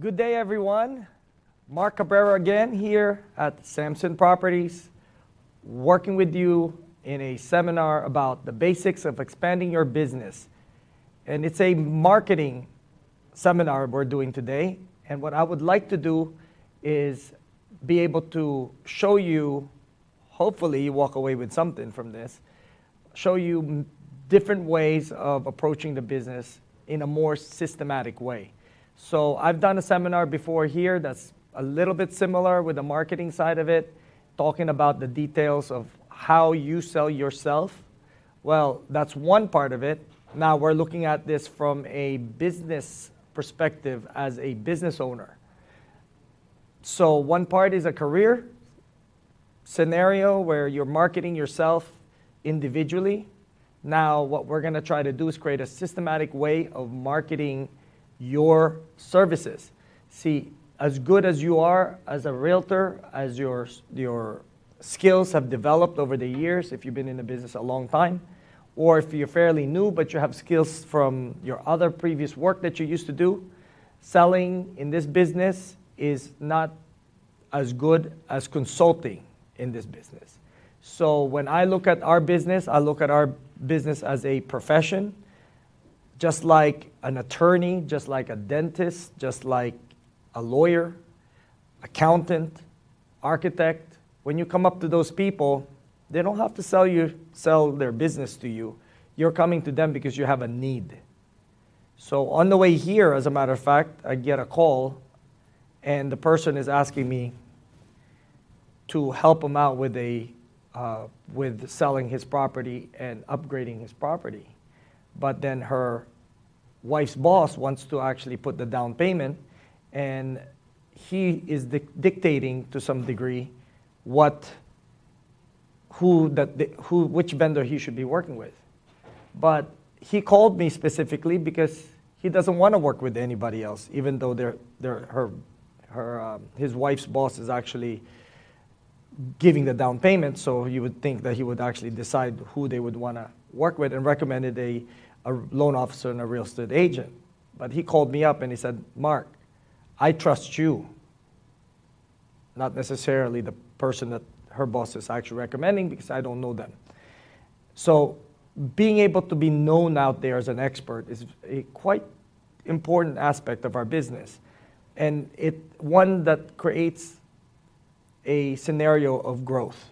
Good day, everyone. Mark Cabrera again here at Samson Properties, working with you in a seminar about the basics of expanding your business. And it's a marketing seminar we're doing today. And what I would like to do is be able to show you, hopefully you walk away with something from this, show you different ways of approaching the business in a more systematic way. So I've done a seminar before here that's a little bit similar with the marketing side of it, talking about the details of how you sell yourself. Well, that's one part of it. Now we're looking at this from a business perspective as a business owner. So one part is a career scenario where you're marketing yourself individually. Now what we're going to try to do is create a systematic way of marketing your services. See, as good as you are as a realtor, as your skills have developed over the years, if you've been in the business a long time, or if you're fairly new but you have skills from your other previous work that you used to do, selling in this business is not as good as consulting in this business. So when I look at our business, I look at our business as a profession, just like an attorney, just like a dentist, just like a lawyer, accountant, architect. When you come up to those people, they don't have to sell their business to you. You're coming to them because you have a need. So on the way here, as a matter of fact, I get a call, and the person is asking me to help him out with with selling his property and upgrading his property. But then her wife's boss wants to actually put the down payment, and he is dictating to some degree which vendor he should be working with. But he called me specifically because he doesn't want to work with anybody else, even though his wife's boss is actually giving the down payment. So you would think that he would actually decide who they would want to work with, and recommended a loan officer and a real estate agent. But he called me up and he said, Mark, I trust you, not necessarily the person that her boss is actually recommending, because I don't know them. So being able to be known out there as an expert is a quite important aspect of our business, and one that creates a scenario of growth.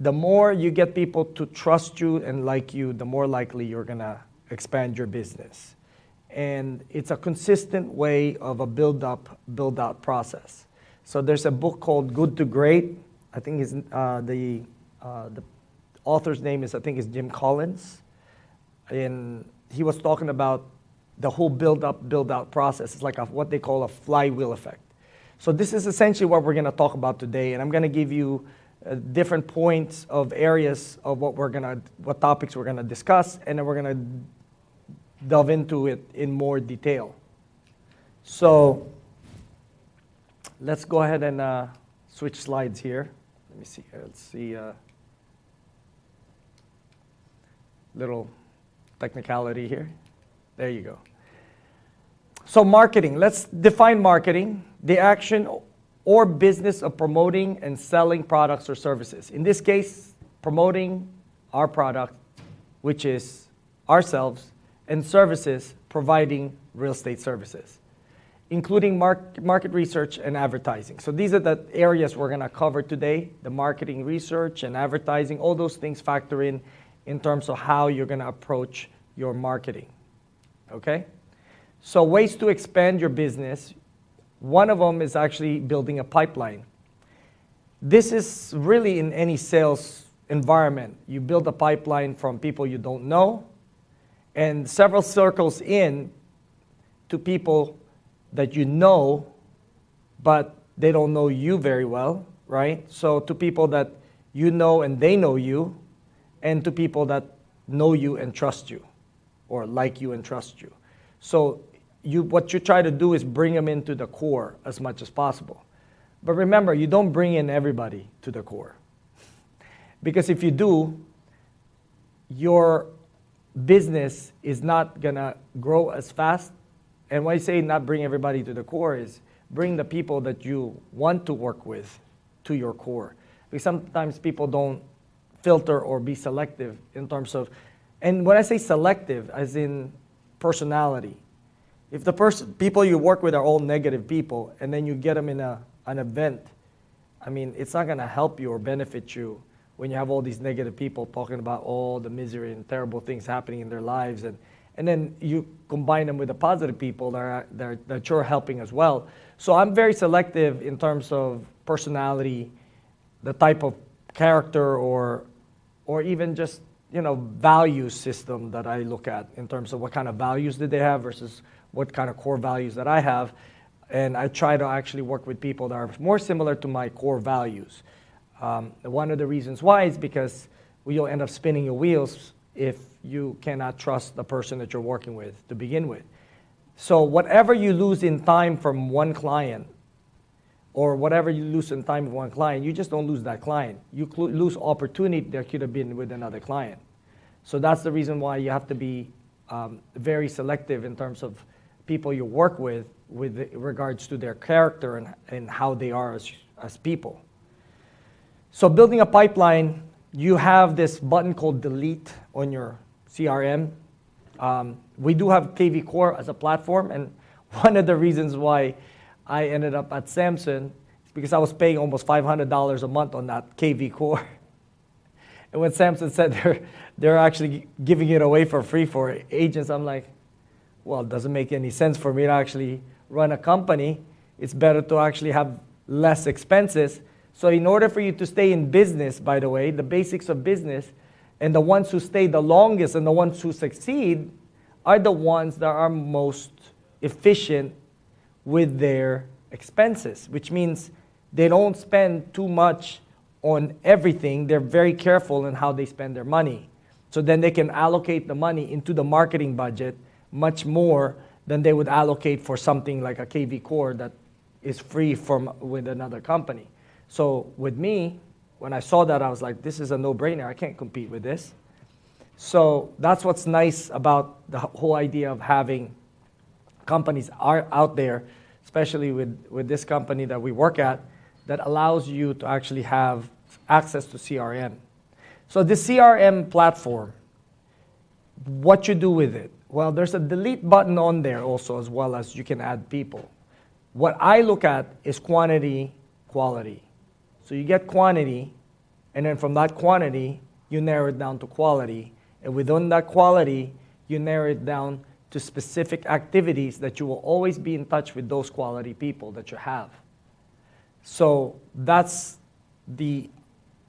The more you get people to trust you and like you, the more likely you're going to expand your business. And it's a consistent way of a build-out process. So there's a book called Good to Great. I think the author's name is Jim Collins. And he was talking about the whole build-out process. It's like what they call a flywheel effect. So this is essentially what we're going to talk about today. And I'm going to give you different points of areas of what topics we're going to discuss, and then we're going to delve into it in more detail. So let's go ahead and switch slides here. Let me see here. Let's see. Little technicality here. There you go. So marketing. Let's define marketing: the action or business of promoting and selling products or services. In this case, promoting our product, which is ourselves, and services, providing real estate services, including market research and advertising. So these are the areas we're going to cover today: the marketing, research, and advertising. All those things factor in terms of how you're going to approach your marketing. Okay? So ways to expand your business. One of them is actually building a pipeline. This is really in any sales environment. You build a pipeline from people you don't know, and several circles in to people that you know, but they don't know you very well, right? So to people that you know and they know you, and to people that know you and trust you, or like you and trust you. So what you try to do is bring them into the core as much as possible. But remember, you don't bring in everybody to the core. Because if you do, your business is not going to grow as fast And when I say not bring everybody to the core is bring the people that you want to work with to your core. Because sometimes people don't filter or be selective in terms of, and when I say selective, as in personality. If the people you work with are all negative people, and then you get them in an event, I mean, it's not going to help you or benefit you when you have all these negative people talking about all the misery and terrible things happening in their lives, and then you combine them with the positive people that you're helping as well. So I'm very selective in terms of personality, the type of character or even just, value system that I look at in terms of what kind of values did they have versus what kind of core values that I have. And I try to actually work with people that are more similar to my core values. One of the reasons why is because you'll end up spinning your wheels if you cannot trust the person that you're working with to begin with. So whatever you lose in time from one client, or whatever you lose in time with one client, you just don't lose that client. You lose opportunity that could have been with another client. So that's the reason why you have to be very selective in terms of people you work with regards to their character and how they are as people. So building a pipeline, you have this button called delete on your CRM. We do have KV Core as a platform, and one of the reasons why I ended up at Samson is because I was paying almost $500 a month on that KV Core. And when Samson said they're actually giving it away for free for agents, I'm like, well, it doesn't make any sense for me to actually run a company. It's better to actually have less expenses. So in order for you to stay in business, by the way, the basics of business, and the ones who stay the longest and the ones who succeed are the ones that are most efficient with their expenses, which means they don't spend too much on everything. They're very careful in how they spend their money. So then they can allocate the money into the marketing budget much more than they would allocate for something like a KV Core that is free with another company. So with me, when I saw that, I was like, this is a no-brainer. I can't compete with this. So that's what's nice about the whole idea of having companies are out there, especially with this company that we work at, that allows you to actually have access to CRM. So the CRM platform, what you do with it? Well, there's a delete button on there also, as well as you can add people. What I look at is quantity, quality. So you get quantity, and then from that quantity, you narrow it down to quality. And within that quality, you narrow it down to specific activities that you will always be in touch with those quality people that you have. So that's the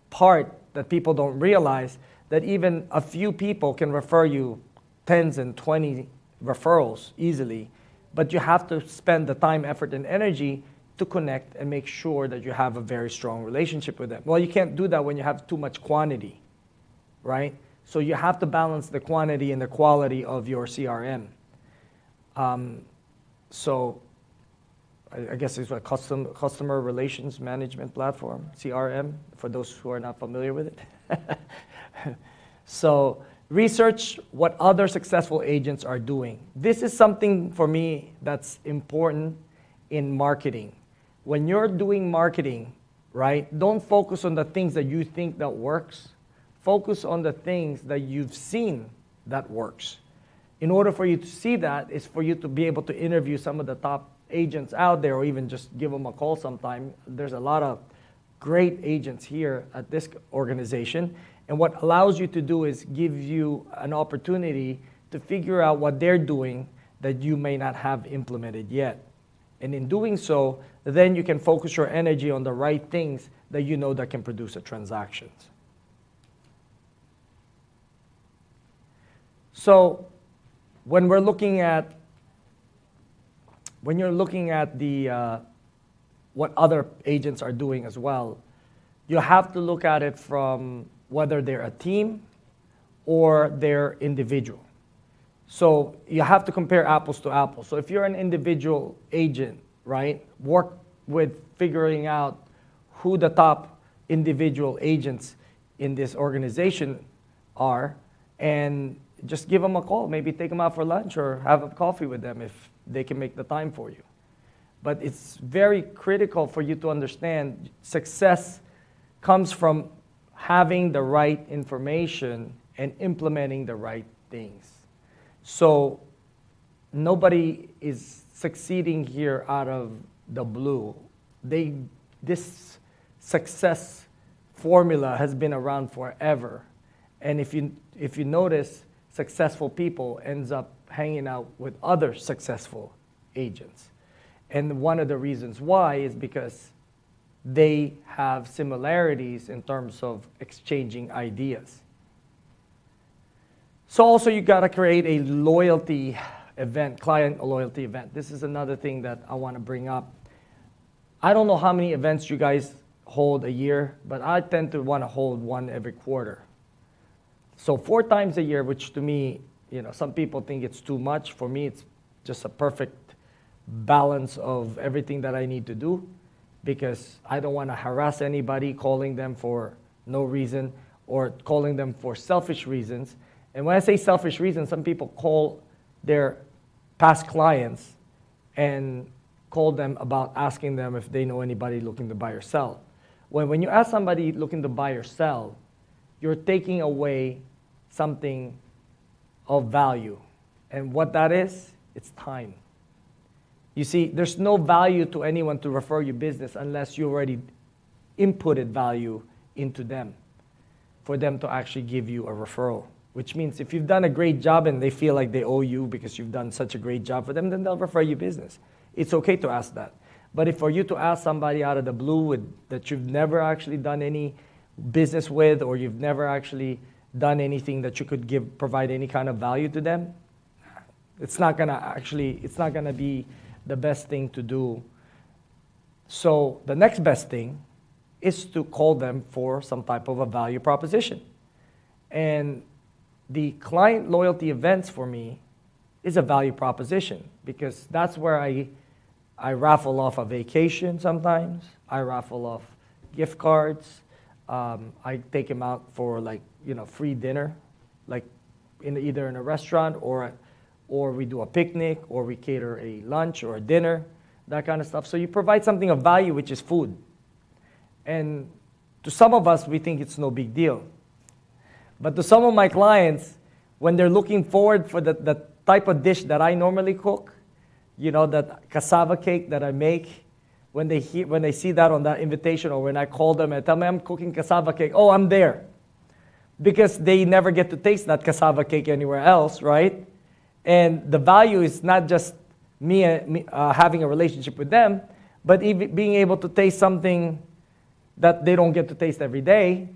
part that people don't realize, that even a few people can refer you 10s and 20 referrals easily, but you have to spend the time, effort, and energy to connect and make sure that you have a very strong relationship with them. Well, you can't do that when you have too much quantity, right? So you have to balance the quantity and the quality of your CRM. So I guess it's a customer relations management platform, CRM, for those who are not familiar with it. So research what other successful agents are doing. This is something for me that's important in marketing. When you're doing marketing, right, don't focus on the things that you think that works. Focus on the things that you've seen that works. In order for you to see that is for you to be able to interview some of the top agents out there, or even just give them a call sometime. There's a lot of great agents here at this organization. And what allows you to do is give you an opportunity to figure out what they're doing that you may not have implemented yet. And in doing so, then you can focus your energy on the right things that you know that can produce a transaction. So when you're looking at the what other agents are doing as well, you have to look at it from whether they're a team or they're individual. So you have to compare apples to apples. So if you're an individual agent, right, work with figuring out who the top individual agents in this organization are, and just give them a call. Maybe take them out for lunch or have a coffee with them if they can make the time for you. But it's very critical for you to understand success comes from having the right information and implementing the right things. So nobody is succeeding here out of the blue. This success formula has been around forever. And if you notice, successful people ends up hanging out with other successful agents. And one of the reasons why is because they have similarities in terms of exchanging ideas. So also you gotta create a loyalty event, client loyalty event. This is another thing that I wanna bring up. I don't know how many events you guys hold a year, but I tend to wanna hold one every quarter. So 4 times a year, which to me, some people think it's too much. For me, it's just a perfect balance of everything that I need to do, because I don't want to harass anybody calling them for no reason or calling them for selfish reasons. And when I say selfish reasons, some people call their past clients and call them about asking them if they know anybody looking to buy or sell. When you ask somebody looking to buy or sell, you're taking away something of value. And what that is, it's time. You see, there's no value to anyone to refer you business unless you already inputted value into them for them to actually give you a referral. Which means if you've done a great job and they feel like they owe you because you've done such a great job for them, then they'll refer you business. It's okay to ask that. But if for you to ask somebody out of the blue that you've never actually done any business with, or you've never actually done anything that you could provide any kind of value to them, it's not gonna be the best thing to do. So the next best thing is to call them for some type of a value proposition. And the client loyalty events for me is a value proposition, because that's where I raffle off a vacation sometimes. I raffle off gift cards. I take them out for free dinner, like either in a restaurant or we do a picnic, or we cater a lunch or a dinner, that kind of stuff. So you provide something of value, which is food. And to some of us, we think it's no big deal. But to some of my clients, when they're looking forward for the type of dish that I normally cook, that cassava cake that I make, when they see that on that invitation, or when I call them and tell them I'm cooking cassava cake, oh, I'm there. Because they never get to taste that cassava cake anywhere else, right? And the value is not just me having a relationship with them, but even being able to taste something that they don't get to taste every day.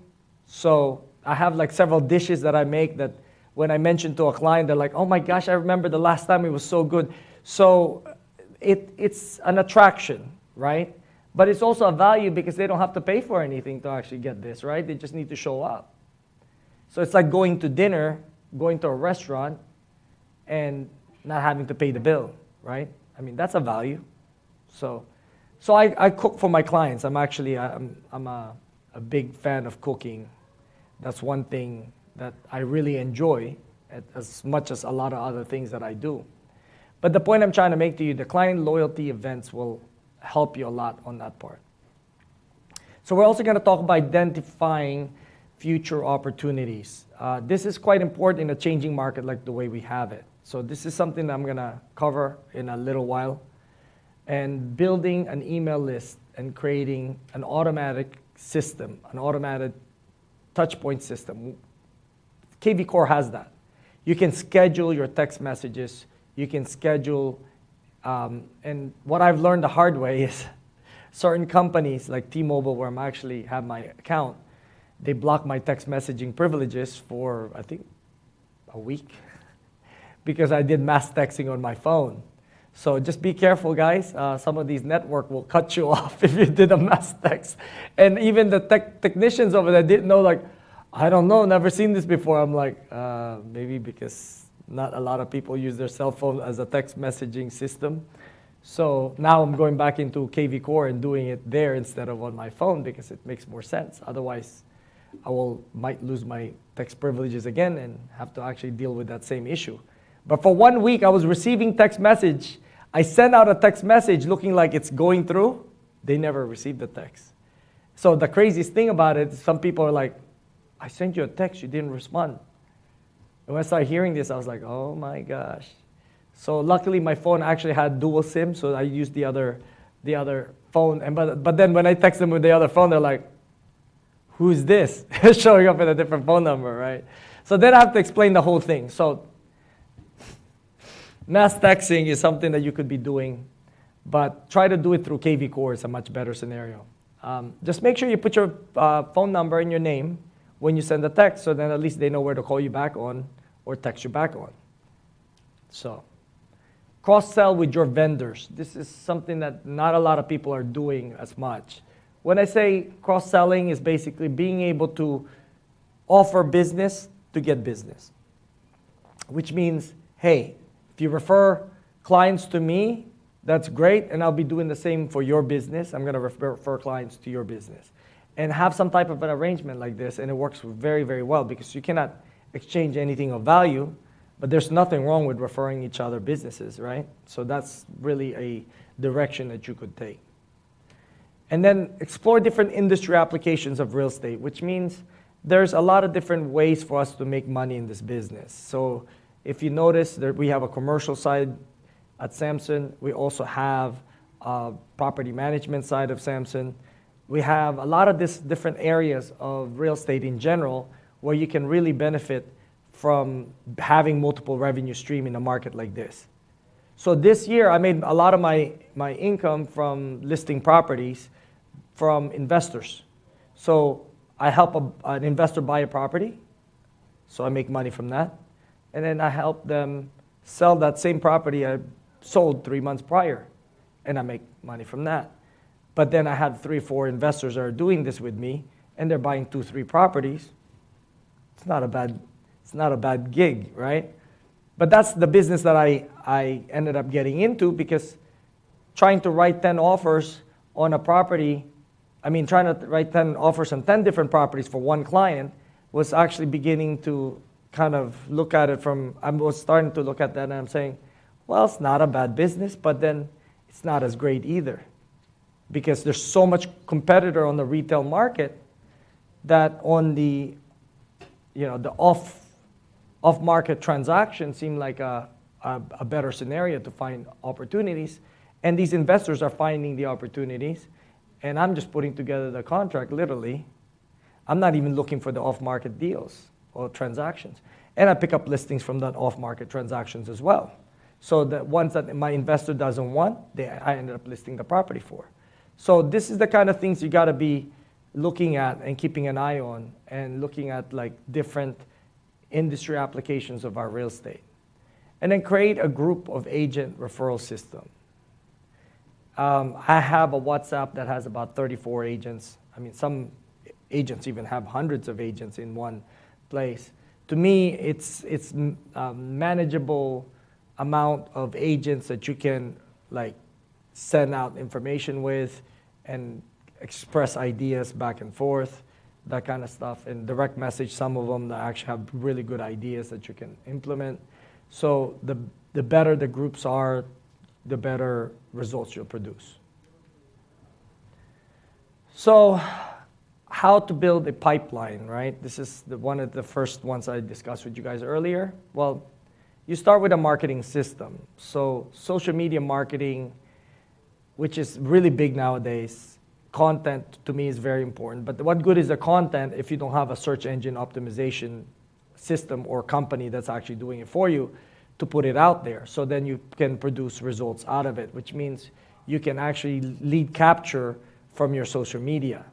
So I have several dishes that I make that when I mention to a client, they're like, oh my gosh, I remember the last time it was so good. So it's an attraction, right? But it's also a value because they don't have to pay for anything to actually get this, right? They just need to show up. So it's like going to dinner, going to a restaurant, and not having to pay the bill, right? I mean, that's a value. So I cook for my clients. I'm a big fan of cooking. That's one thing that I really enjoy as much as a lot of other things that I do. But the point I'm trying to make to you, the client loyalty events will help you a lot on that part. So we're also going to talk about identifying future opportunities. This is quite important in a changing market like the way we have it. So this is something that I'm going to cover in a little while. And building an email list and creating an automatic system, an automated touchpoint system. KV Core has that. You can schedule your text messages. You can schedule, and what I've learned the hard way is certain companies like T-Mobile, where I actually have my account, they block my text messaging privileges for, I think, a week because I did mass texting on my phone. So just be careful, guys. Some of these network will cut you off if you did a mass text. And even the technicians over there didn't know, I don't know, never seen this before. I'm like, maybe because not a lot of people use their cell phone as a text messaging system. So now I'm going back into KV Core and doing it there instead of on my phone because it makes more sense. Otherwise, might lose my text privileges again and have to actually deal with that same issue. But for 1 week, I was receiving text message. I sent out a text message looking like it's going through. They never received the text. So the craziest thing about it, some people are like, I sent you a text, you didn't respond. And when I started hearing this, I was like, oh my gosh. So luckily my phone actually had dual SIM, so I used the other phone. And but then when I text them with the other phone, they're like, who's this? Showing up with a different phone number, right? So then I have to explain the whole thing. So mass texting is something that you could be doing, but try to do it through KV Core. It's a much better scenario. Just make sure you put your phone number and your name when you send a text, so then at least they know where to call you back on or text you back on. So cross-sell with your vendors. This is something that not a lot of people are doing as much. When I say cross-selling, is basically being able to offer business to get business, which means, hey, if you refer clients to me, that's great, and I'll be doing the same for your business. I'm going to refer clients to your business. And have some type of an arrangement like this, and it works very, very well because you cannot exchange anything of value, but there's nothing wrong with referring each other businesses, right? So that's really a direction that you could take. And then explore different industry applications of real estate, which means there's a lot of different ways for us to make money in this business. So if you notice that we have a commercial side at Samson, we also have a property management side of Samson. We have a lot of these different areas of real estate in general where you can really benefit from having multiple revenue stream in a market like this. So this year, I made a lot of my income from listing properties from investors. So I help an investor buy a property, so I make money from that. And then I help them sell that same property I sold 3 months prior, and I make money from that. But then I have 3 or 4 investors that are doing this with me, and they're buying 2, 3 properties. It's not a bad gig, right? But that's the business that I ended up getting into, because trying to write 10 offers on a property, trying to write 10 offers on 10 different properties for one client was actually beginning to kind of look at it I was starting to look at that and I'm saying, well, it's not a bad business, but then it's not as great either, because there's so much competitor on the retail market that on the off-market transaction seem like a better scenario to find opportunities. And these investors are finding the opportunities, and I'm just putting together the contract, literally. I'm not even looking for the off-market deals or transactions. And I pick up listings from that off-market transactions as well. So the ones that my investor doesn't want, I ended up listing the property for. So this is the kind of things you got to be looking at and keeping an eye on, and looking at like different industry applications of our real estate. And then create a group of agent referral system. I have a WhatsApp that has about 34 agents. Some agents even have hundreds of agents in one place. To me, it's a manageable amount of agents that you can like send out information with and express ideas back and forth, that kind of stuff, and direct message some of them that actually have really good ideas that you can implement. So the better the groups are, the better results you'll produce. So how to build a pipeline, right? This is one of the first ones I discussed with you guys earlier. Well, you start with a marketing system. So social media marketing, which is really big nowadays. Content to me is very important. But what good is the content if you don't have a search engine optimization system or company that's actually doing it for you to put it out there? So then you can produce results out of it, which means you can actually lead capture from your social media.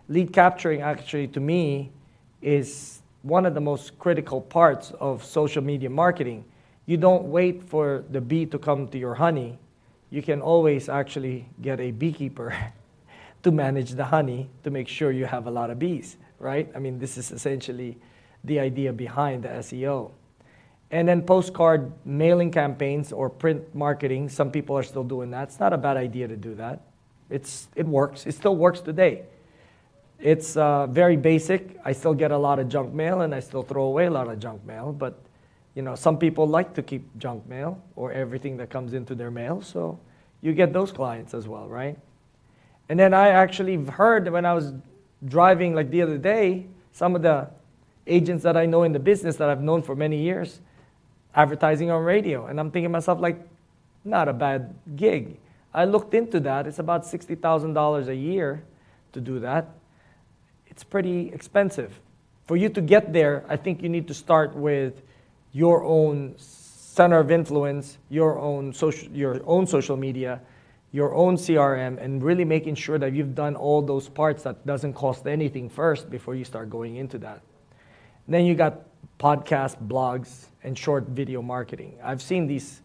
Lead capturing actually to me is one of the most critical parts of social media marketing. You don't wait for the bee to come to your honey. You can always actually get a beekeeper to manage the honey to make sure you have a lot of bees, right? This is essentially the idea behind the SEO. And then postcard mailing campaigns or print marketing, some people are still doing that. It's not a bad idea to do that. It works. It still works today. It's very basic. I still get a lot of junk mail, and I still throw away a lot of junk mail. But some people like to keep junk mail or everything that comes into their mail. So you get those clients as well, right? And then I actually heard when I was driving like the other day, some of the agents that I know in the business that I've known for many years, advertising on radio. And I'm thinking to myself, like, not a bad gig. I looked into that. It's about $60,000 a year to do that. It's pretty expensive. For you to get there, I think you need to start with your own center of influence, your own social media, your own CRM, and really making sure that you've done all those parts that doesn't cost anything first before you start going into that. Then you got podcasts, blogs, and short video marketing. I've seen these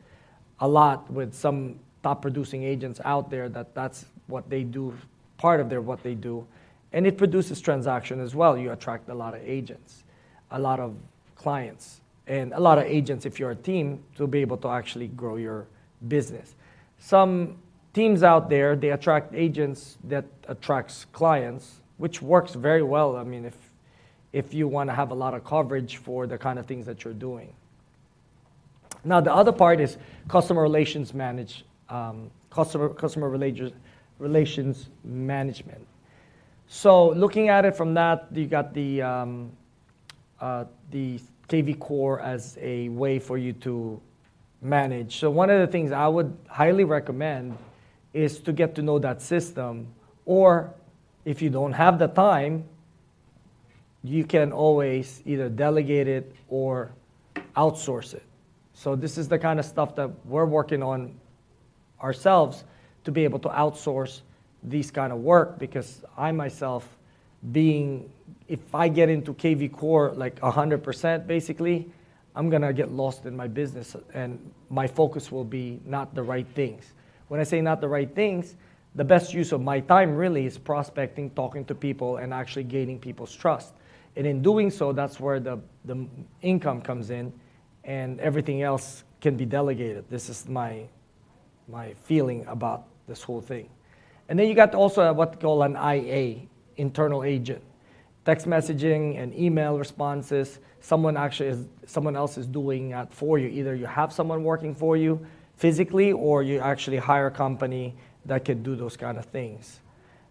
a lot with some top producing agents out there that's what they do, part of what they do. And it produces transaction as well. You attract a lot of agents, a lot of clients, and a lot of agents if you're a team to be able to actually grow your business. Some teams out there, they attract agents that attracts clients, which works very well. I mean, if you want to have a lot of coverage for the kind of things that you're doing. Now, the other part is customer relations management. So looking at it from that, you got the KV Core as a way for you to manage. So one of the things I would highly recommend is to get to know that system, or if you don't have the time, you can always either delegate it or outsource it. So this is the kind of stuff that we're working on ourselves to be able to outsource these kind of work, because I myself if I get into KV Core like 100% basically, I'm gonna get lost in my business and my focus will be not the right things. When I say not the right things, the best use of my time really is prospecting, talking to people, and actually gaining people's trust. And in doing so, that's where the income comes in, and everything else can be delegated. This is my feeling about this whole thing. And then you got also what they call an IA, internal agent. Text messaging and email responses, someone else is doing that for you. Either you have someone working for you physically, or you actually hire a company that can do those kind of things.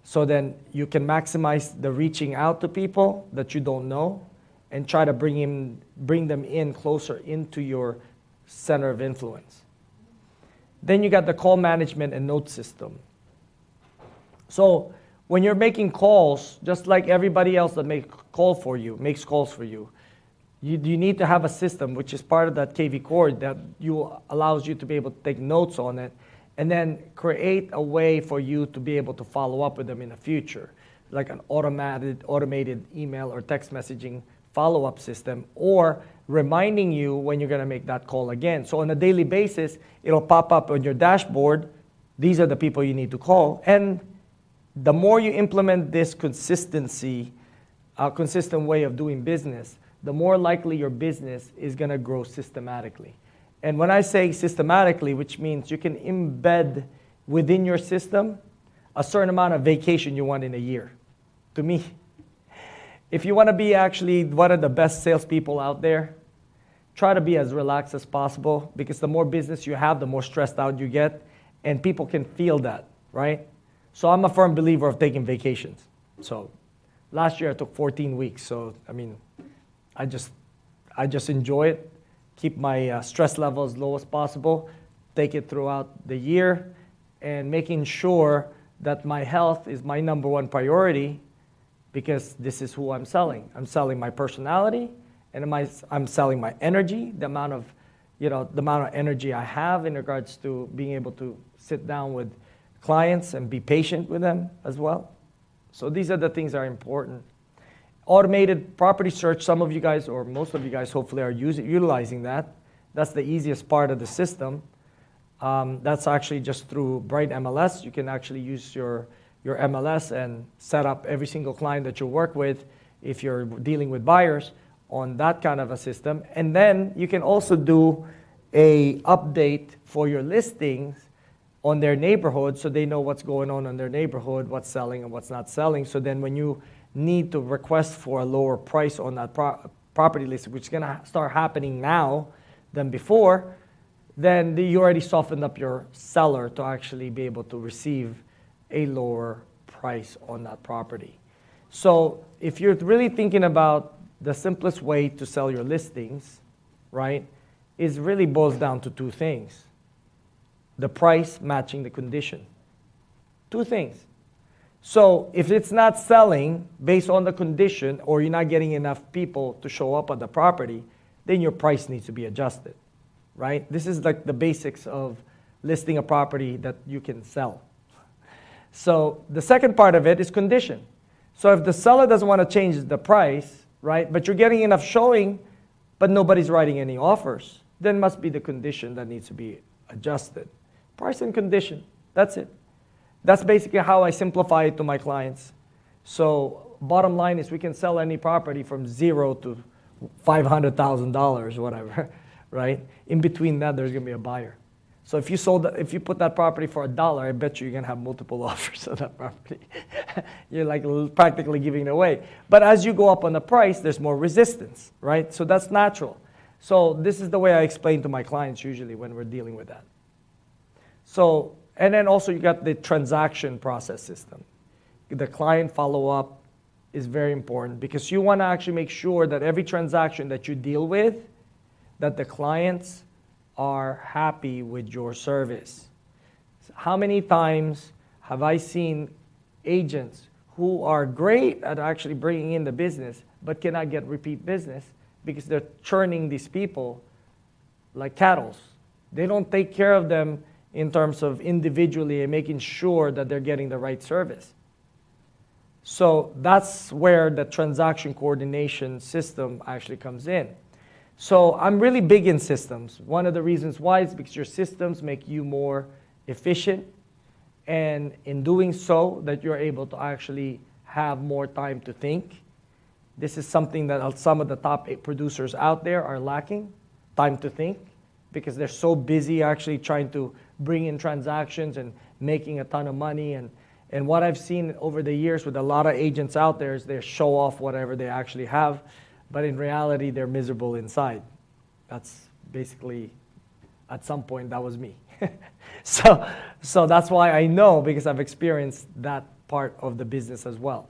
So then you can maximize the reaching out to people that you don't know and try to bring them in closer into your center of influence. Then you got the call management and note system. So when you're making calls, just like everybody else that makes calls for you, you need to have a system, which is part of that KV Core, that allows you to be able to take notes on it, and then create a way for you to be able to follow up with them in the future, like an automated email or text messaging follow-up system, or reminding you when you're going to make that call again. So on a daily basis, it'll pop up on your dashboard. These are the people you need to call. And the more you implement this consistent way of doing business, the more likely your business is going to grow systematically. And when I say systematically, which means you can embed within your system a certain amount of vacation you want in a year. To me, if you want to be actually one of the best salespeople out there, try to be as relaxed as possible, because the more business you have, the more stressed out you get, and people can feel that, right? So I'm a firm believer of taking vacations. So last year I took 14 weeks. So, I mean, I just enjoy it, keep my stress level as low as possible, take it throughout the year, and making sure that my health is my number one priority, because this is who I'm selling. I'm selling my personality, and I'm selling my energy, the amount of energy I have in regards to being able to sit down with clients and be patient with them as well. So these are the things that are important. Automated property search, some of you guys, or most of you guys hopefully are utilizing that. That's the easiest part of the system. That's actually just through Bright MLS. You can actually use your MLS and set up every single client that you work with, if you're dealing with buyers, on that kind of a system. And then you can also do a update for your listings on their neighborhood, so they know what's going on in their neighborhood, what's selling and what's not selling. So then when you need to request for a lower price on that property list, which is going to start happening now than before, then you already softened up your seller to actually be able to receive a lower price on that property. So if you're really thinking about the simplest way to sell your listings, right, is really boils down to two things. The price matching the condition. Two things. So if it's not selling based on the condition, or you're not getting enough people to show up at the property, then your price needs to be adjusted, right? This is like the basics of listing a property that you can sell. So the second part of it is condition. So if the seller doesn't want to change the price, right, but you're getting enough showing, but nobody's writing any offers, then must be the condition that needs to be adjusted. Price and condition, that's it. That's basically how I simplify it to my clients. So bottom line is we can sell any property from $0 to $500,000, whatever, right? In between that, there's going to be a buyer. So if you put that property for $1, I bet you're going to have multiple offers on that property. You're like practically giving it away. But as you go up on the price, there's more resistance, right? So that's natural. So this is the way I explain to my clients usually when we're dealing with that. So, and then also you got the transaction process system. The client follow-up is very important because you want to actually make sure that every transaction that you deal with, that the clients are happy with your service. How many times have I seen agents who are great at actually bringing in the business but cannot get repeat business because they're churning these people like cattle? They don't take care of them in terms of individually and making sure that they're getting the right service. So that's where the transaction coordination system actually comes in. So I'm really big in systems. One of the reasons why is because your systems make you more efficient, and in doing so that you're able to actually have more time to think. This is something that some of the top producers out there are lacking, time to think, because they're so busy actually trying to bring in transactions and making a ton of money. And what I've seen over the years with a lot of agents out there is they show off whatever they actually have, but in reality, they're miserable inside. That's basically, at some point, that was me. So that's why I know, because I've experienced that part of the business as well.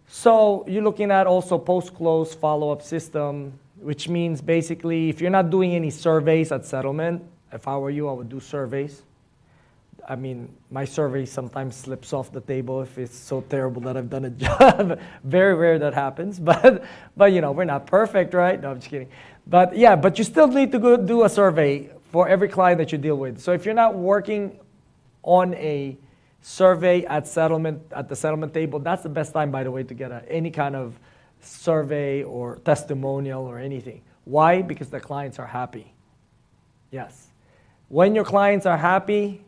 So you're looking at also post-close follow-up system, which means basically if you're not doing any surveys at settlement, if I were you, I would do surveys. I mean, my survey sometimes slips off the table if it's so terrible that I've done a job. Very rare that happens, but you know, we're not perfect, right? No, I'm just kidding. But yeah, but you still need to go do a survey for every client that you deal with. So if you're not working on a survey at settlement, at the settlement table, that's the best time, by the way, to get any kind of survey or testimonial or anything. Why? Because the clients are happy. Yes. When your clients are happy,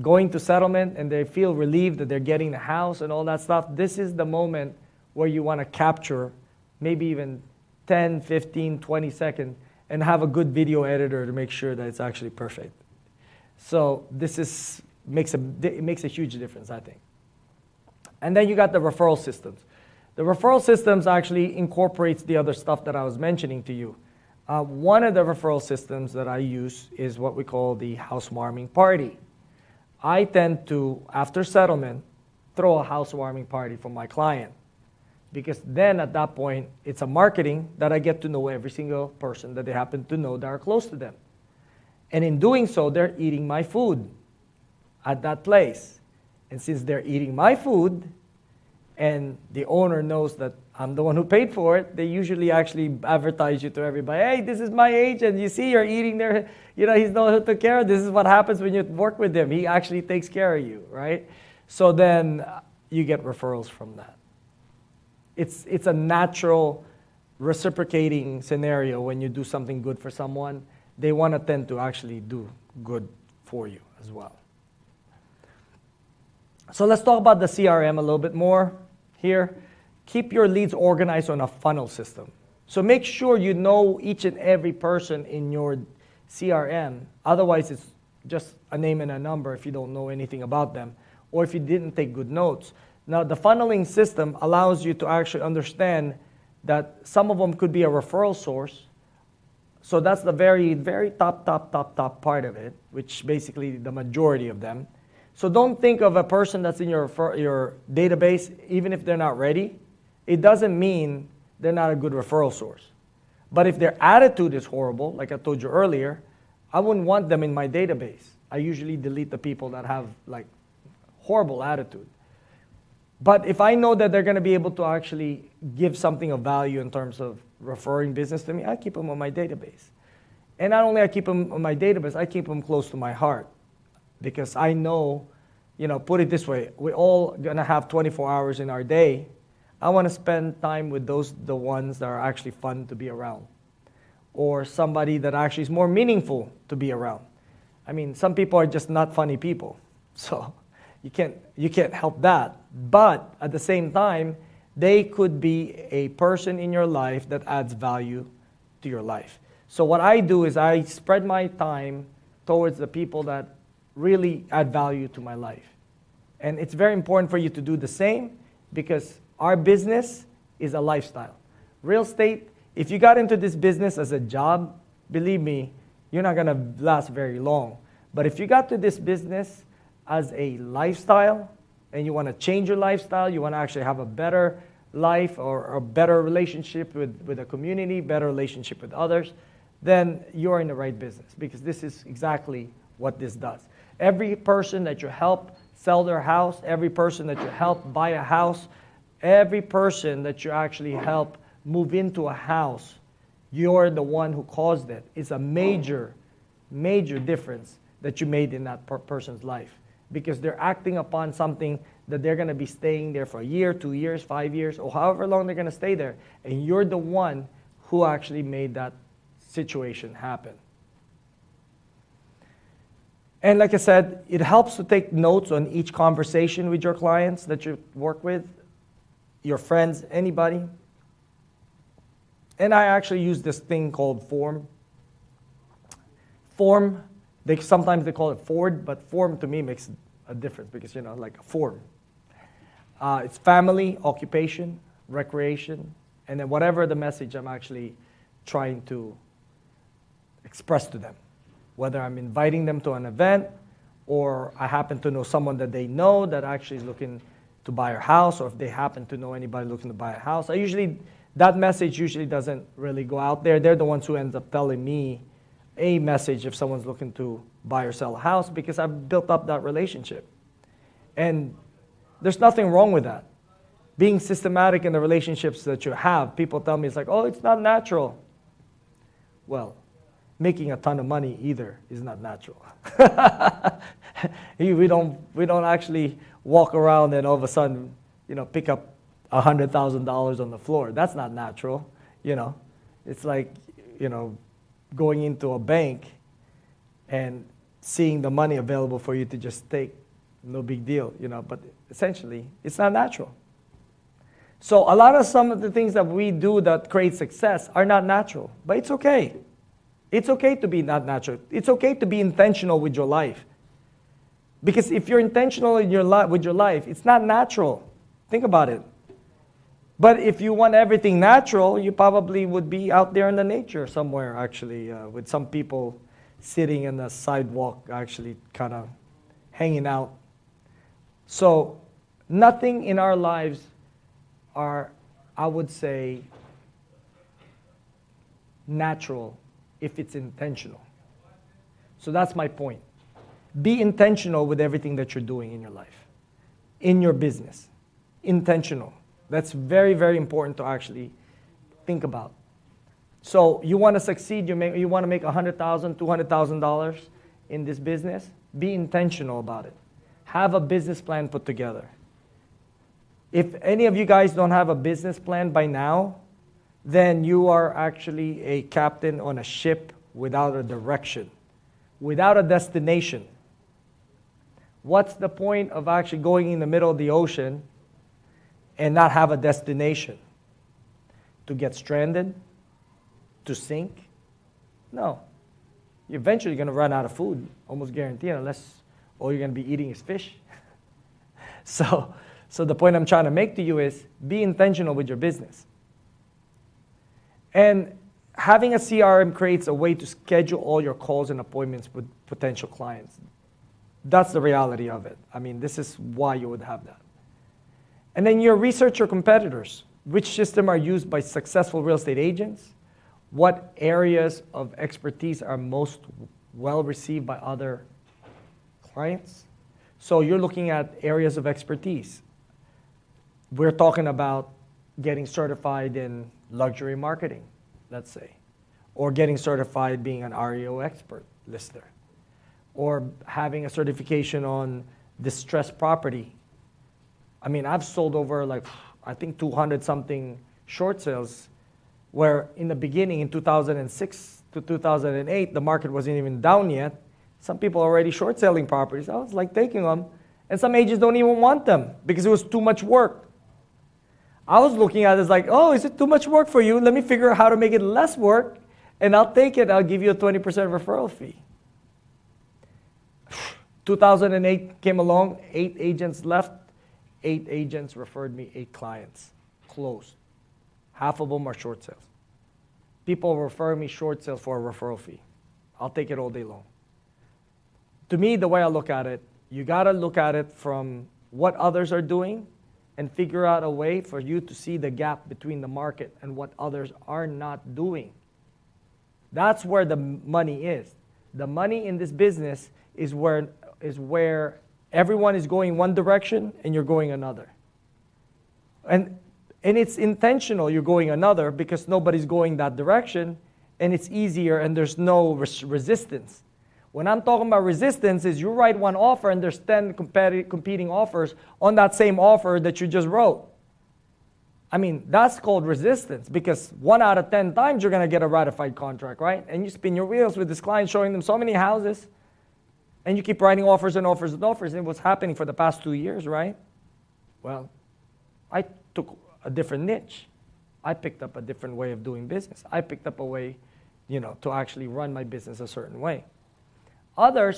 going to settlement and they feel relieved that they're getting the house and all that stuff, this is the moment where you want to capture maybe even 10, 15, 20 seconds and have a good video editor to make sure that it's actually perfect. So this makes a huge difference, I think. And then you got the referral systems. The referral systems actually incorporates the other stuff that I was mentioning to you. One of the referral systems that I use is what we call the housewarming party. I tend to, after settlement, throw a housewarming party for my client. Because then at that point, it's a marketing that I get to know every single person that they happen to know that are close to them. And in doing so, they're eating my food at that place. And since they're eating my food, and the owner knows that I'm the one who paid for it, they usually actually advertise you to everybody. Hey, this is my agent. You see, you're eating there. You know, he's the one who took care of this. This is what happens when you work with him. He actually takes care of you, right? So then you get referrals from that. It's a natural reciprocating scenario when you do something good for someone. They want to tend to actually do good for you as well. So let's talk about the CRM a little bit more here. Keep your leads organized on a funnel system. So make sure you know each and every person in your CRM. Otherwise, it's just a name and a number if you don't know anything about them, or if you didn't take good notes. Now, the funneling system allows you to actually understand that some of them could be a referral source. So that's the very, very top part of it, which basically the majority of them. So don't think of a person that's in your database, even if they're not ready. It doesn't mean they're not a good referral source. But if their attitude is horrible, like I told you earlier, I wouldn't want them in my database. I usually delete the people that have like horrible attitude. But if I know that they're going to be able to actually give something of value in terms of referring business to me, I keep them on my database. And not only I keep them on my database, I keep them close to my heart. Because I know, put it this way, we're all going to have 24 hours in our day. I want to spend time with the ones that are actually fun to be around. Or somebody that actually is more meaningful to be around. I mean, some people are just not funny people. So you can't help that. But at the same time, they could be a person in your life that adds value to your life. So what I do is I spread my time towards the people that really add value to my life. And it's very important for you to do the same because our business is a lifestyle. Real estate, if you got into this business as a job, believe me, you're not going to last very long. But if you got to this business as a lifestyle and you want to change your lifestyle, you want to actually have a better life or a better relationship with the community, better relationship with others, then you're in the right business because this is exactly what this does. Every person that you help sell their house, every person that you help buy a house, every person that you actually help move into a house, you're the one who caused it. It's a major, major difference that you made in that person's life because they're acting upon something that they're going to be staying there for a year, 2 years, 5 years, or however long they're going to stay there. And you're the one who actually made that situation happen. And like I said, it helps to take notes on each conversation with your clients that you work with, your friends, anybody. And I actually use this thing called form. Form, sometimes they call it Ford, but form to me makes a difference because, like a form. It's family, occupation, recreation, and then whatever the message I'm actually trying to express to them. Whether I'm inviting them to an event or I happen to know someone that they know that actually is looking to buy a house, or if they happen to know anybody looking to buy a house. That message usually doesn't really go out there. They're the ones who ends up telling me a message if someone's looking to buy or sell a house because I've built up that relationship. And there's nothing wrong with that. Being systematic in the relationships that you have, people tell me it's like, oh, it's not natural. Well, making a ton of money either is not natural. We don't actually walk around and all of a sudden, pick up $100,000 on the floor. That's not natural. It's like, going into a bank and seeing the money available for you to just take. No big deal, but essentially it's not natural. So some of the things that we do that create success are not natural, but it's okay. It's okay to be not natural. It's okay to be intentional with your life. Because if you're intentional with your life, it's not natural. Think about it. But if you want everything natural, you probably would be out there in the nature somewhere, actually, with some people sitting in the sidewalk, actually kind of hanging out. So nothing in our lives are, I would say, natural if it's intentional. So that's my point. Be intentional with everything that you're doing in your life, in your business. Intentional. That's very, very important to actually think about. So you want to succeed, you want to make $100,000, $200,000 in this business, be intentional about it. Have a business plan put together. If any of you guys don't have a business plan by now, then you are actually a captain on a ship without a direction, without a destination. What's the point of actually going in the middle of the ocean and not have a destination? To get stranded? To sink? No. You're eventually going to run out of food, almost guaranteed, unless all you're going to be eating is fish. So So the point I'm trying to make to you is be intentional with your business. And having a CRM creates a way to schedule all your calls and appointments with potential clients. That's the reality of it. I mean, this is why you would have that. And then you research your competitors. Which system are used by successful real estate agents? What areas of expertise are most well received by other clients? So you're looking at areas of expertise. We're talking about getting certified in luxury marketing, let's say, or getting certified being an REO expert lister, or having a certification on distressed property. I mean, I've sold over I think 200 something short sales, where in the beginning in 2006 to 2008, the market wasn't even down yet. Some people are already short selling properties. I was taking them, and some agents don't even want them because it was too much work. I was looking at it as oh, is it too much work for you? Let me figure out how to make it less work, and I'll take it. I'll give you a 20% referral fee. 2008 came along, 8 agents left. 8 agents referred me 8 clients, closed. Half of them are short sales. People refer me short sales for a referral fee. I'll take it all day long. To me, the way I look at it, you gotta look at it from what others are doing and figure out a way for you to see the gap between the market and what others are not doing. That's where the money is. The money in this business is where everyone is going one direction and you're going another. And it's intentional you're going another because nobody's going that direction, and it's easier and there's no resistance. When I'm talking about resistance is you write one offer and there's 10 competing offers on that same offer that you just wrote. I mean, that's called resistance, because 1 out of 10 times you're going to get a ratified contract, right? And you spin your wheels with this client showing them so many houses, and you keep writing offers and offers and offers. And what's happening for the past 2 years, right? Well, I took a different niche. I picked up a different way of doing business. I picked up a way, to actually run my business a certain way. Other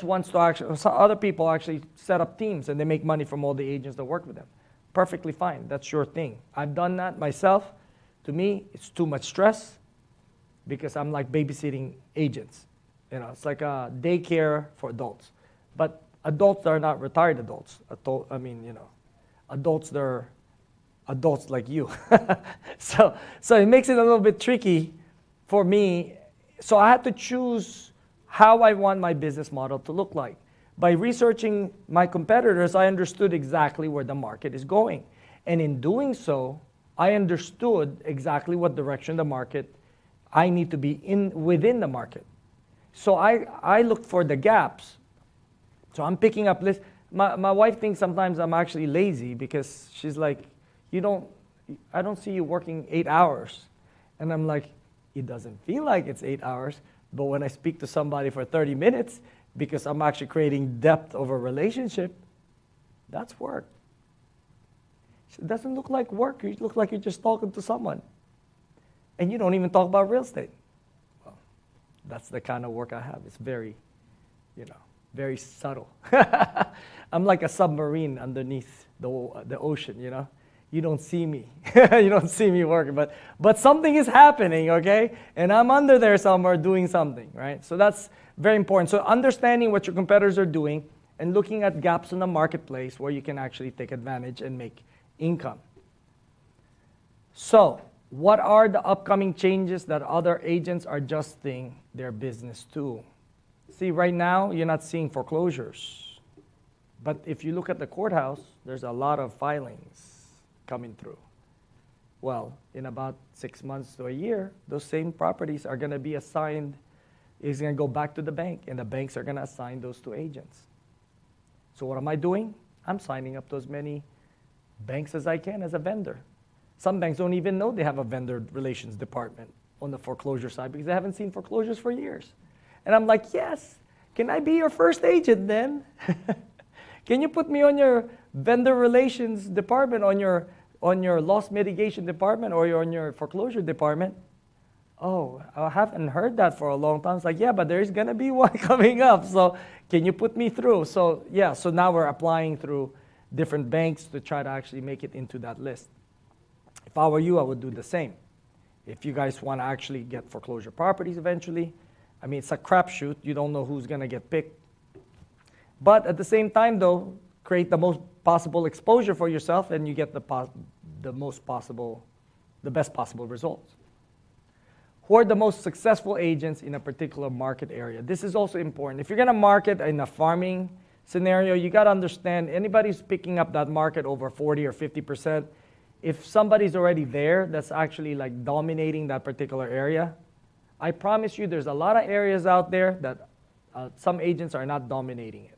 people actually set up teams and they make money from all the agents that work with them. Perfectly fine. That's your thing. I've done that myself. To me, it's too much stress because I'm like babysitting agents. It's like a daycare for adults. But adults are not retired adults. Adults, they're adults like you. So it makes it a little bit tricky for me. So I had to choose how I want my business model to look like. By researching my competitors, I understood exactly where the market is going. And in doing so, I understood exactly what direction the market, I need to be within the market. So I looked for the gaps. So I'm picking up lists. My wife thinks sometimes I'm actually lazy because she's like, I don't see you working 8 hours. And I'm like, it doesn't feel like it's 8 hours, but when I speak to somebody for 30 minutes, because I'm actually creating depth of a relationship, that's work. It doesn't look like work. You look like you're just talking to someone. And you don't even talk about real estate. Well, that's the kind of work I have. It's very, very subtle. I'm like a submarine underneath the ocean, You don't see me. You don't see me working, but something is happening, okay? And I'm under there somewhere doing something, right? So that's very important. So understanding what your competitors are doing and looking at gaps in the marketplace where you can actually take advantage and make income. So what are the upcoming changes that other agents are adjusting their business to? See, right now, you're not seeing foreclosures. But if you look at the courthouse, there's a lot of filings coming through. Well, in about 6 months to a year, those same properties are going to be assigned, is going to go back to the bank, and the banks are going to assign those to agents. So what am I doing? I'm signing up to as many banks as I can as a vendor. Some banks don't even know they have a vendor relations department on the foreclosure side because they haven't seen foreclosures for years. And I'm like, yes, can I be your first agent then? Can you put me on your vendor relations department, on your loss mitigation department, or on your foreclosure department? Oh, I haven't heard that for a long time. It's like, yeah, but there's going to be one coming up. So can you put me through? So, yeah, so now we're applying through different banks to try to actually make it into that list. If I were you, I would do the same. If you guys want to actually get foreclosure properties eventually, I mean, it's a crapshoot. You don't know who's going to get picked. But at the same time, though, create the most possible exposure for yourself, and you get the best possible results. Who are the most successful agents in a particular market area? This is also important. If you're going to market in a farming scenario, you got to understand anybody who's picking up that market over 40 or 50%, if somebody's already there that's actually like dominating that particular area, I promise you there's a lot of areas out there that some agents are not dominating it.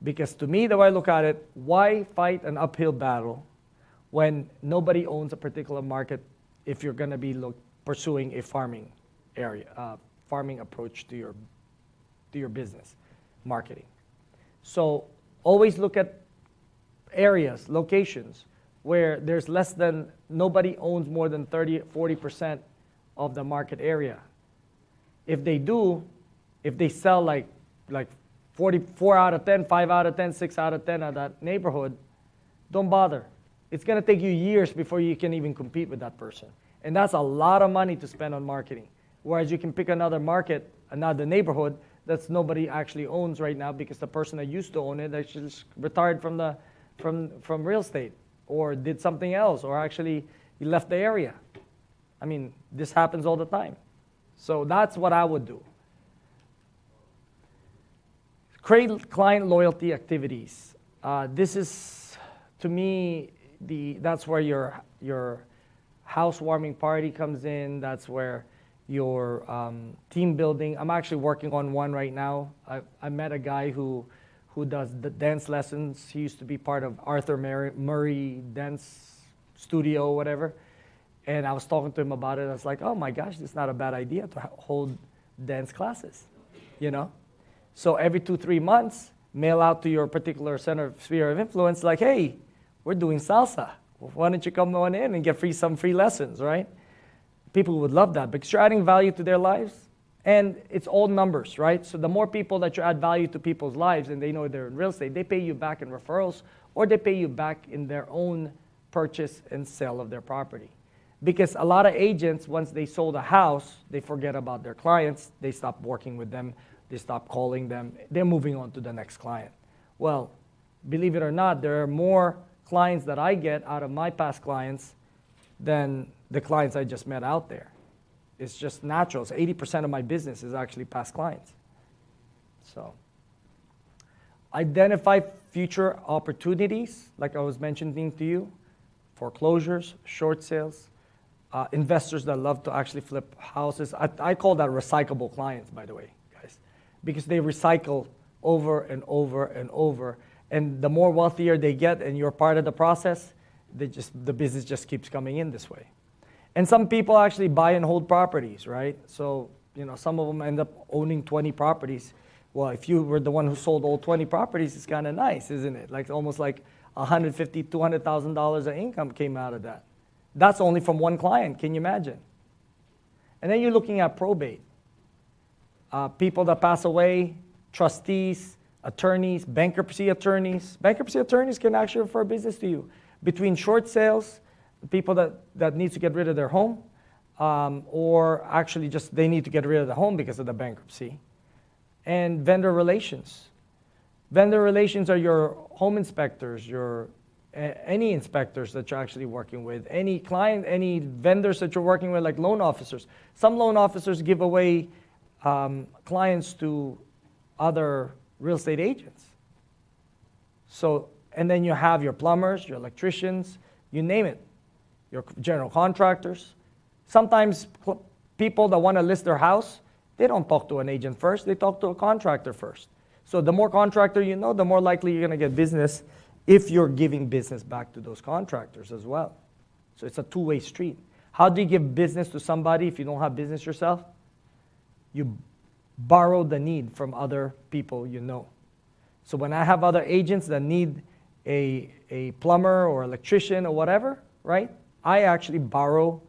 Because to me, the way I look at it, why fight an uphill battle when nobody owns a particular market if you're going to be pursuing a farming area, farming approach to your business marketing? So always look at areas, locations, where there's nobody owns more than 30-40% of the market area. If they do, if they sell like 44 out of 10, 5 out of 10, 6 out of 10 of that neighborhood, don't bother. It's going to take you years before you can even compete with that person. And that's a lot of money to spend on marketing. Whereas you can pick another market, another neighborhood that's nobody actually owns right now because the person that used to own it actually retired from real estate or did something else or actually he left the area. I mean, this happens all the time. So that's what I would do. Create client loyalty activities. This is, to me, that's where your housewarming party comes in. That's where your team building. I'm actually working on one right now. I met a guy who does the dance lessons. He used to be part of Arthur Murray dance studio or whatever. And I was talking to him about it. I was like, oh my gosh, this is not a bad idea to hold dance classes, you know? So every 2-3 months, mail out to your particular sphere of influence, like, hey, we're doing salsa. Why don't you come on in and get some free lessons, right? People would love that because you're adding value to their lives. And it's all numbers, right? So the more people that you add value to people's lives and they know they're in real estate, they pay you back in referrals or they pay you back in their own purchase and sale of their property. Because a lot of agents, once they sold a house, they forget about their clients. They stop working with them. They stop calling them. They're moving on to the next client. Well, believe it or not, there are more clients that I get out of my past clients than the clients I just met out there. It's just natural. So 80% of my business is actually past clients. So identify future opportunities, like I was mentioning to you, foreclosures, short sales, investors that love to actually flip houses. I call that recyclable clients, by the way, guys, because they recycle over and over and over. And the more wealthier they get and you're part of the process, the business just keeps coming in this way. And some people actually buy and hold properties, right? So, you know, some of them end up owning 20 properties. Well, if you were the one who sold all 20 properties, it's kind of nice, isn't it? Like almost like $150,000, $200,000 of income came out of that. That's only from one client. Can you imagine? And then you're looking at probate. People that pass away, trustees, attorneys, bankruptcy attorneys. Bankruptcy attorneys can actually refer business to you. Between short sales, people that need to get rid of their home, or actually just they need to get rid of the home because of the bankruptcy, and vendor relations. Vendor relations are your home inspectors, any inspectors that you're actually working with, any client, any vendors that you're working with, like loan officers. Some loan officers give away clients to other real estate agents. So, and then you have your plumbers, your electricians, you name it, your general contractors. Sometimes people that want to list their house, they don't talk to an agent first, they talk to a contractor first. So the more contractor you know, the more likely you're going to get business if you're giving business back to those contractors as well. So it's a two-way street. How do you give business to somebody if you don't have business yourself? You borrow the need from other people you know. So when I have other agents that need a plumber or electrician or whatever, right? I actually borrow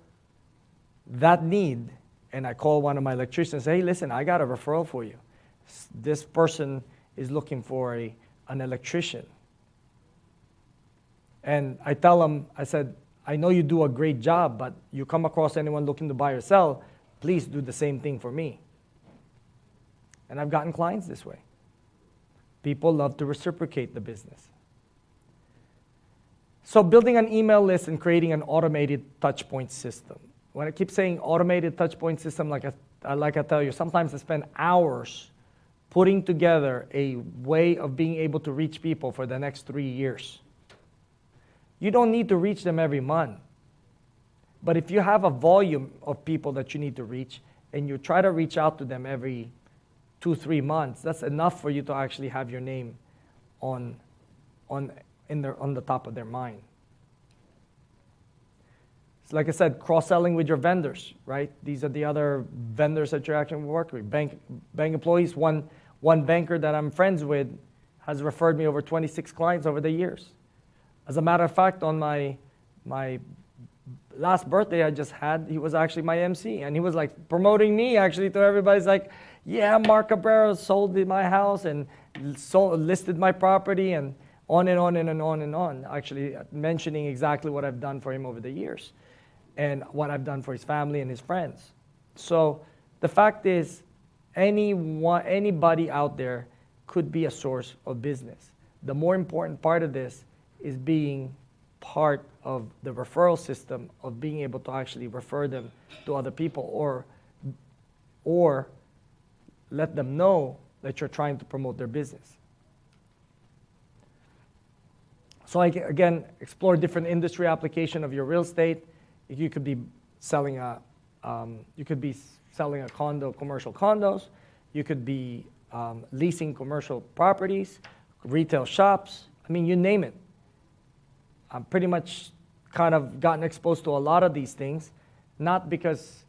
that need and I call one of my electricians and say, hey, listen, I got a referral for you. This person is looking for an electrician. And I tell them, I said, I know you do a great job, but you come across anyone looking to buy or sell, please do the same thing for me. And I've gotten clients this way. People love to reciprocate the business. So building an email list and creating an automated touchpoint system. When I keep saying automated touchpoint system, like I tell you, sometimes I spend hours putting together a way of being able to reach people for the next 3 years. You don't need to reach them every month. But if you have a volume of people that you need to reach, and you try to reach out to them every 2-3 months, that's enough for you to actually have your name on the top of their mind. So like I said, cross-selling with your vendors, right? These are the other vendors that you're actually working with. Bank employees, one banker that I'm friends with has referred me over 26 clients over the years. As a matter of fact, on my last birthday I just had, he was actually my MC, and he was like promoting me actually to everybody. He's like, yeah, Mark Cabrera sold my house and listed my property, and on and on and on and on, actually mentioning exactly what I've done for him over the years and what I've done for his family and his friends. So the fact is, anybody out there could be a source of business. The more important part of this is being part of the referral system, of being able to actually refer them to other people, or let them know that you're trying to promote their business. So again, explore different industry application of your real estate. You could be selling a condo, commercial condos. You could be leasing commercial properties, retail shops. I mean, you name it. I've pretty much kind of gotten exposed to a lot of these things, not because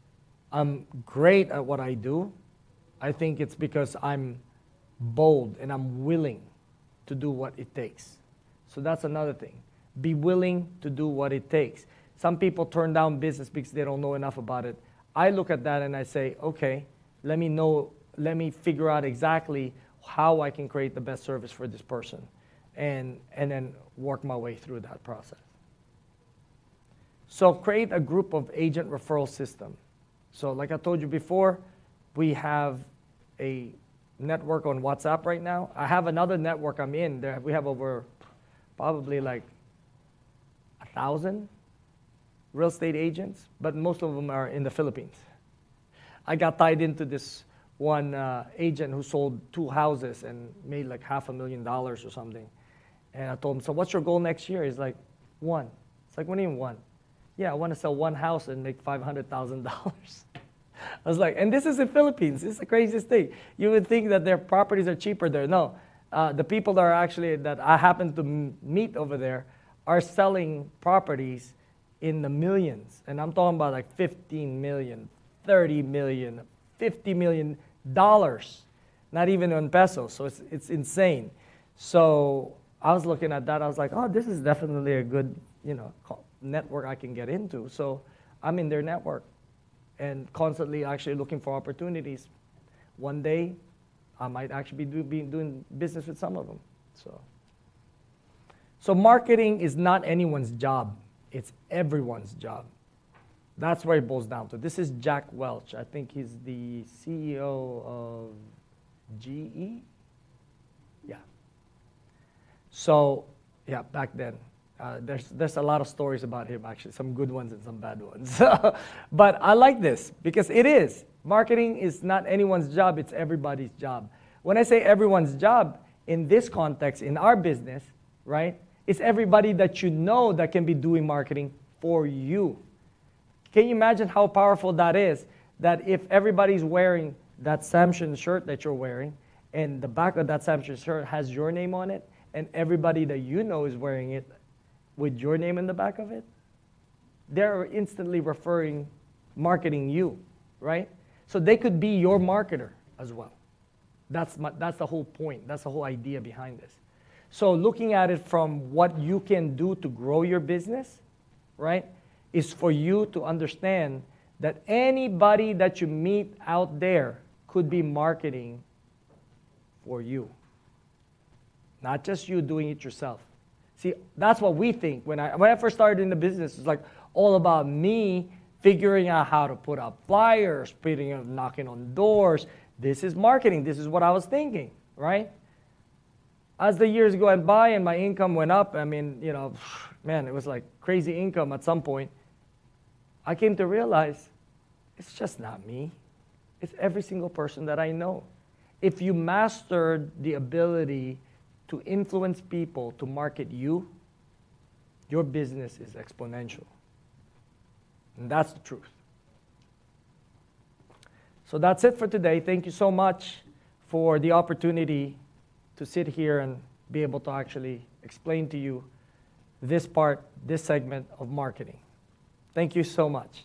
I'm great at what I do. I think it's because I'm bold and I'm willing to do what it takes. So that's another thing. Be willing to do what it takes. Some people turn down business because they don't know enough about it. I look at that and I say, okay, let me figure out exactly how I can create the best service for this person, and then work my way through that process. So create a group of agent referral system. So like I told you before, we have a network on WhatsApp right now. I have another network I'm in. There we have over probably like 1,000 real estate agents, but most of them are in the Philippines. I got tied into this one agent who sold 2 houses and made like $500,000 or something. And I told him, so what's your goal next year? He's like, 1. It's like, what do you mean 1? Yeah, I want to sell 1 house and make $500,000. I was like, and this is the Philippines. This is the craziest thing. You would think that their properties are cheaper there. No, the people that I happen to meet over there are selling properties in the millions. And I'm talking about like 15 million, 30 million, $50 million, not even in pesos. So it's insane. So I was looking at that. I was like, oh, this is definitely a good, network I can get into. So I'm in their network and constantly actually looking for opportunities. One day, I might actually be doing business with some of them. So marketing is not anyone's job. It's everyone's job. That's where it boils down to. This is Jack Welch. I think he's the CEO of GE. Yeah. So, yeah, back then. There's a lot of stories about him, actually, some good ones and some bad ones. But I like this because it is. Marketing is not anyone's job, it's everybody's job. When I say everyone's job, in this context, in our business, right, it's everybody that you know that can be doing marketing for you. Can you imagine how powerful that is? That if everybody's wearing that Samson shirt that you're wearing, and the back of that Samson shirt has your name on it, and everybody that you know is wearing it with your name in the back of it, they're instantly marketing you, right? So they could be your marketer as well. That's the whole point. That's the whole idea behind this. So looking at it from what you can do to grow your business, right, is for you to understand that anybody that you meet out there could be marketing for you. Not just you doing it yourself. See, that's what we think. When I first started in the business, it's like all about me figuring out how to put up flyers, knocking on doors. This is marketing. This is what I was thinking, right? As the years went by and my income went up, I mean, you know, man, it was like crazy income at some point. I came to realize it's just not me. It's every single person that I know. If you mastered the ability to influence people to market you, your business is exponential. And that's the truth. So that's it for today. Thank you so much for the opportunity to sit here and be able to actually explain to you this part, this segment of marketing. Thank you so much.